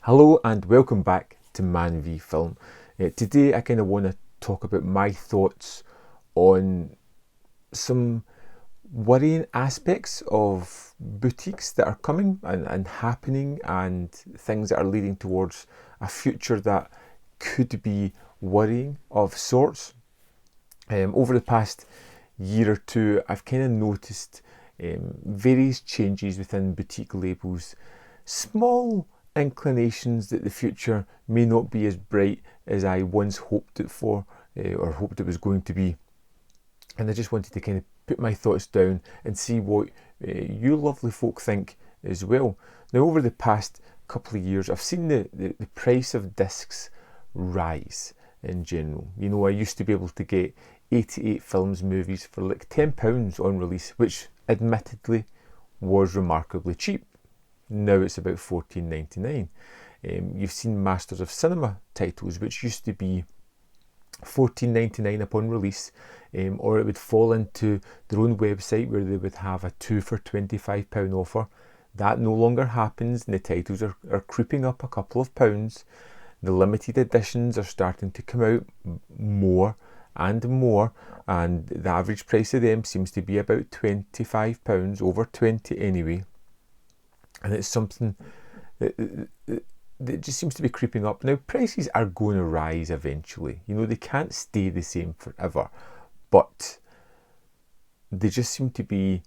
Hello and welcome back to Man v Film. Today I kind of want to talk about my thoughts on some worrying aspects of boutiques that are coming and happening, and things that are leading towards a future that could be worrying of sorts. Over the past year or two, I've kind of noticed various changes within boutique labels, small inclinations that the future may not be as bright as I once hoped it for, or hoped it was going to be. And I just wanted to kind of put my thoughts down and see what you lovely folk think as well. Now, over the past couple of years, I've seen the price of discs rise in general. You know, I used to be able to get 88 films movies for like £10 on release, which admittedly was remarkably cheap. Now it's about £14.99. You've seen Masters of Cinema titles, which used to be £14.99 upon release, or it would fall into their own website where they would have a 2 for £25 offer. That no longer happens, and the titles are creeping up a couple of pounds. The limited editions are starting to come out more and more, and the average price of them seems to be about £25, over 20 anyway. And it's something that just seems to be creeping up. Now, prices are going to rise eventually. You know, they can't stay the same forever. But they just seem to be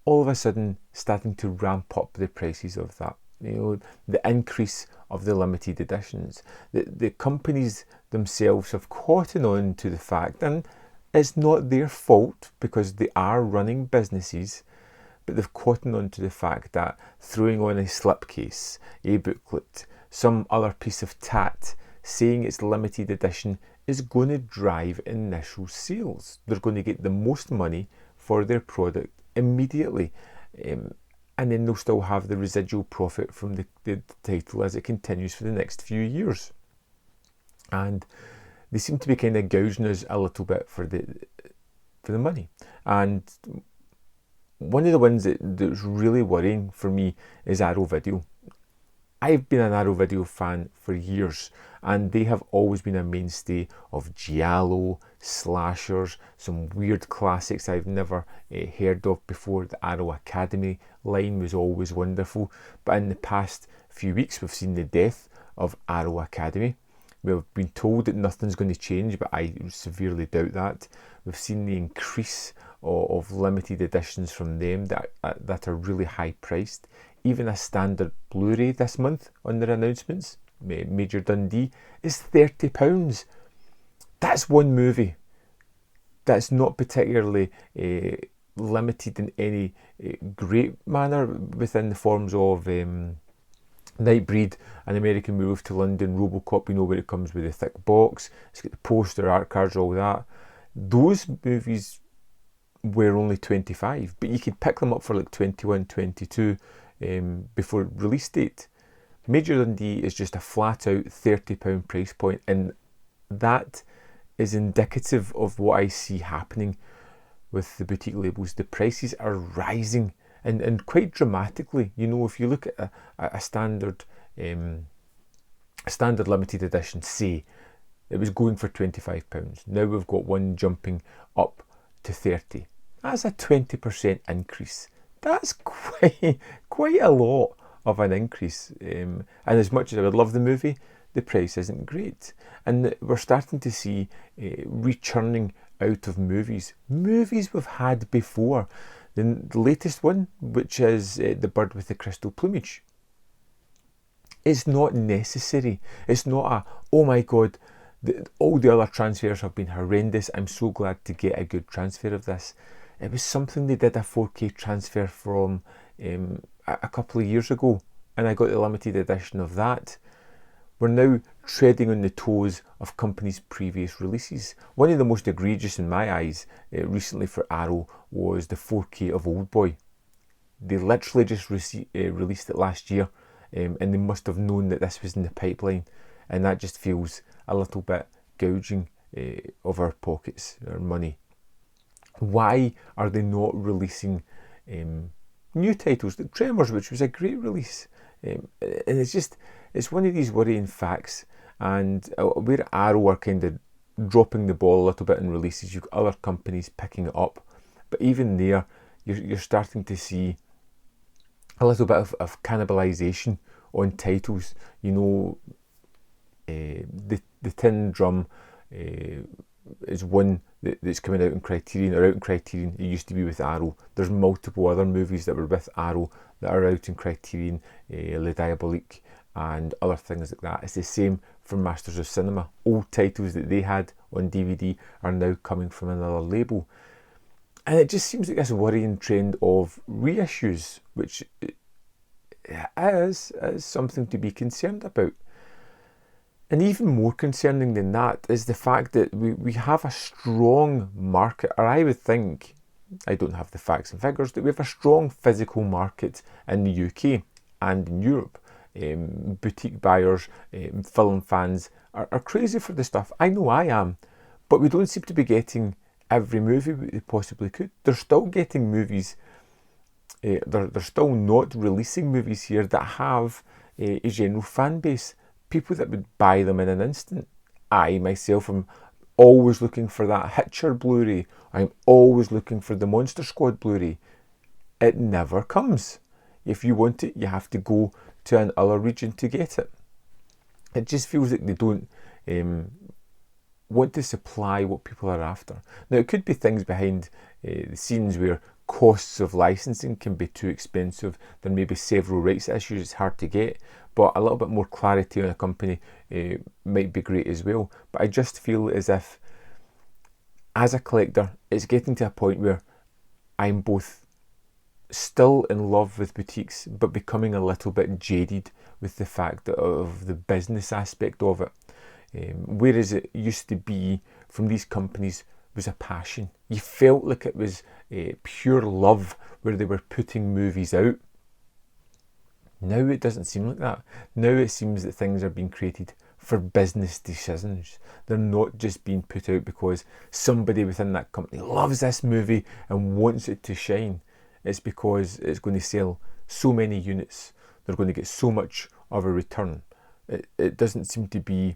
all of a sudden starting to ramp up the prices of that. You know, the increase of the limited editions. The companies themselves have caught on to the fact, and it's not their fault because they are running businesses, but they've caught on to the fact that throwing on a slipcase, a booklet, some other piece of tat saying it's limited edition is going to drive initial sales. They're going to get the most money for their product immediately, and then they'll still have the residual profit from the title as it continues for the next few years. And they seem to be kind of gouging us a little bit for the money. And one of the ones that's really worrying for me is Arrow Video. I've been an Arrow Video fan for years, and they have always been a mainstay of giallo, slashers, some weird classics I've never heard of before. The Arrow Academy line was always wonderful, but in the past few weeks we've seen the death of Arrow Academy. We've been told that nothing's going to change, but I severely doubt that. We've seen the increase of limited editions from them that are really high priced. Even a standard Blu-ray this month on their announcements, Major Dundee, is £30. That's one movie. That's not particularly limited in any great manner within the forms of Nightbreed, An American Werewolf to London, Robocop, you know, where it comes with a thick box, it's got the poster, art cards, all that. Those movies were only 25, but you could pick them up for like 21, 22 before release date. Major Dundee is just a flat out £30 price point, and that is indicative of what I see happening with the boutique labels. The prices are rising and quite dramatically. You know, if you look at a standard limited edition, say it was going for £25. Now we've got one jumping up to 30. That's a 20% increase. That's quite a lot of an increase. And as much as I would love the movie, the price isn't great. And we're starting to see returning out of movies we've had before. The latest one, which is The Bird with the Crystal Plumage. It's not necessary. It's not a, oh my God, all the other transfers have been horrendous, I'm so glad to get a good transfer of this. It was something they did a 4K transfer from a couple of years ago, and I got the limited edition of that. We're now treading on the toes of companies' previous releases. One of the most egregious in my eyes recently for Arrow was the 4K of Oldboy. They literally just released it last year, and they must have known that this was in the pipeline, and that just feels a little bit gouging of our pockets, our money. Why are they not releasing new titles? Like Tremors, which was a great release, And it's one of these worrying facts. And where Arrow are kind of dropping the ball a little bit in releases, you've got other companies picking it up. But even there, you're starting to see a little bit of cannibalization on titles. You know, the Tin Drum is one that's coming out in Criterion, or out in Criterion. It used to be with Arrow. There's multiple other movies that were with Arrow that are out in Criterion, Le Diabolique and other things like that. It's the same for Masters of Cinema. Old titles that they had on DVD are now coming from another label. And it just seems like this worrying trend of reissues, which is something to be concerned about. And even more concerning than that is the fact that we have a strong market, or I would think, I don't have the facts and figures, that we have a strong physical market in the UK and in Europe. Boutique buyers, film fans are crazy for the stuff. I know I am, but we don't seem to be getting every movie we possibly could. They're still getting movies, they're still not releasing movies here that have a general fan base. People that would buy them in an instant. I myself am always looking for that Hitcher Blu-ray. I'm always looking for the Monster Squad Blu-ray. It never comes. If you want it, you have to go to another region to get it. It just feels like they don't want to supply what people are after. Now, it could be things behind the scenes where costs of licensing can be too expensive. There may be several rights issues, it's hard to get, but a little bit more clarity on a company might be great as well. But I just feel as if, as a collector, it's getting to a point where I'm both still in love with boutiques, but becoming a little bit jaded with the fact of the business aspect of it. Whereas it used to be from these companies was a passion. You felt like it was pure love where they were putting movies out. Now it doesn't seem like that. Now it seems that things are being created for business decisions. They're not just being put out because somebody within that company loves this movie and wants it to shine. It's because it's going to sell so many units. They're going to get so much of a return. It doesn't seem to be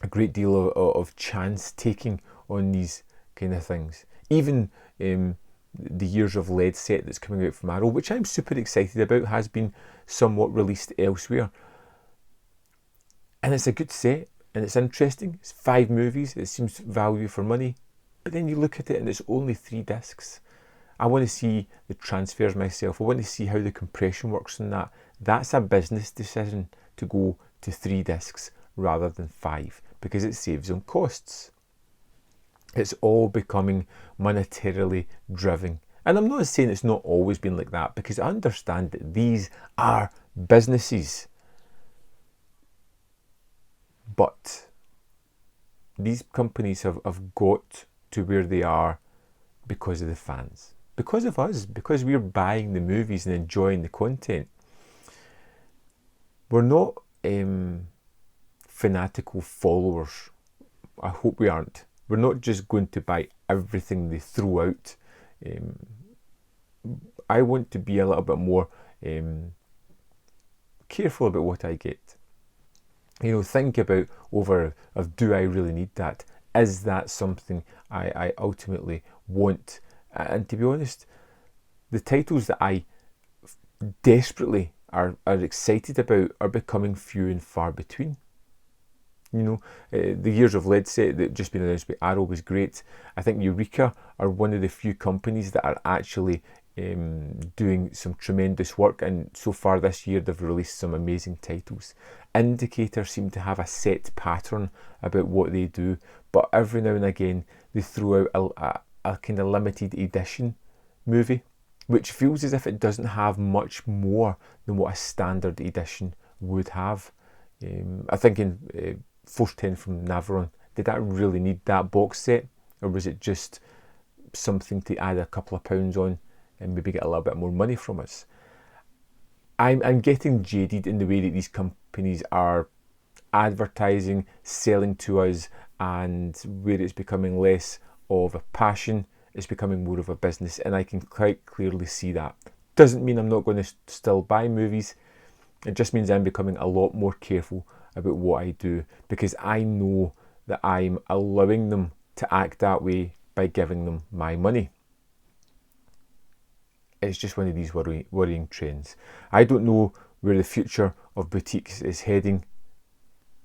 a great deal of chance taking on these kind of things. Even the Years of Lead set that's coming out from Arrow, which I'm super excited about, has been somewhat released elsewhere. And it's a good set, and it's interesting. It's 5 movies, it seems value for money. But then you look at it and it's only 3 discs. I want to see the transfers myself. I want to see how the compression works on that. That's a business decision to go to 3 discs rather than 5, because it saves on costs. It's all becoming monetarily driven. And I'm not saying it's not always been like that, because I understand that these are businesses. But these companies have got to where they are because of the fans. Because of us. Because we're buying the movies and enjoying the content. We're not fanatical followers. I hope we aren't. We're not just going to buy everything they throw out. I want to be a little bit more careful about what I get. You know, think about of do I really need that? Is that something I ultimately want? And to be honest, the titles that I desperately are excited about are becoming few and far between. You know, the Years of Lead set that just been announced by Arrow was great. I think Eureka are one of the few companies that are actually doing some tremendous work, and so far this year they've released some amazing titles. Indicator seem to have a set pattern about what they do, but every now and again they throw out a kind of limited edition movie, which feels as if it doesn't have much more than what a standard edition would have. I think in Force 10 from Navarone, did that really need that box set, or was it just something to add a couple of pounds on and maybe get a little bit more money from us? I'm getting jaded in the way that these companies are advertising, selling to us, and where it's becoming less of a passion, it's becoming more of a business, and I can quite clearly see that. Doesn't mean I'm not going to still buy movies, It just means I'm becoming a lot more careful about what I do, because I know that I'm allowing them to act that way by giving them my money. It's just one of these worrying trends. I don't know where the future of boutiques is heading,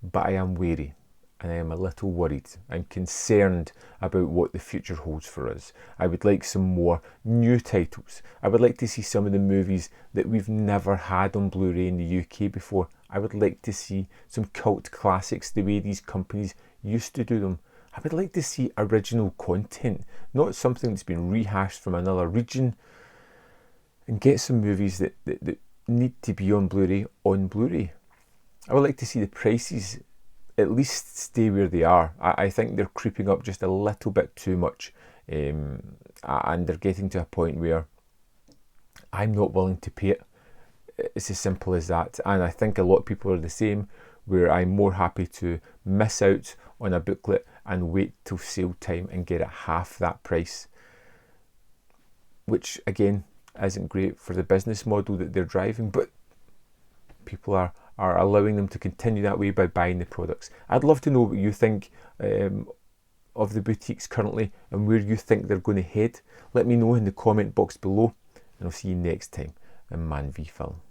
but I am wary and I am a little worried. I'm concerned about what the future holds for us. I would like some more new titles. I would like to see some of the movies that we've never had on Blu-ray in the UK before. I would like to see some cult classics the way these companies used to do them. I would like to see original content, not something that's been rehashed from another region, and get some movies that need to be on Blu-ray on Blu-ray. I would like to see the prices at least stay where they are. I think they're creeping up just a little bit too much, and they're getting to a point where I'm not willing to pay it. It's as simple as that. And I think a lot of people are the same, where I'm more happy to miss out on a booklet and wait till sale time and get it half that price, which again isn't great for the business model that they're driving, but people are allowing them to continue that way by buying the products. I'd love to know what you think of the boutiques currently and where you think they're going to head. Let me know in the comment box below, and I'll see you next time in Man v Film.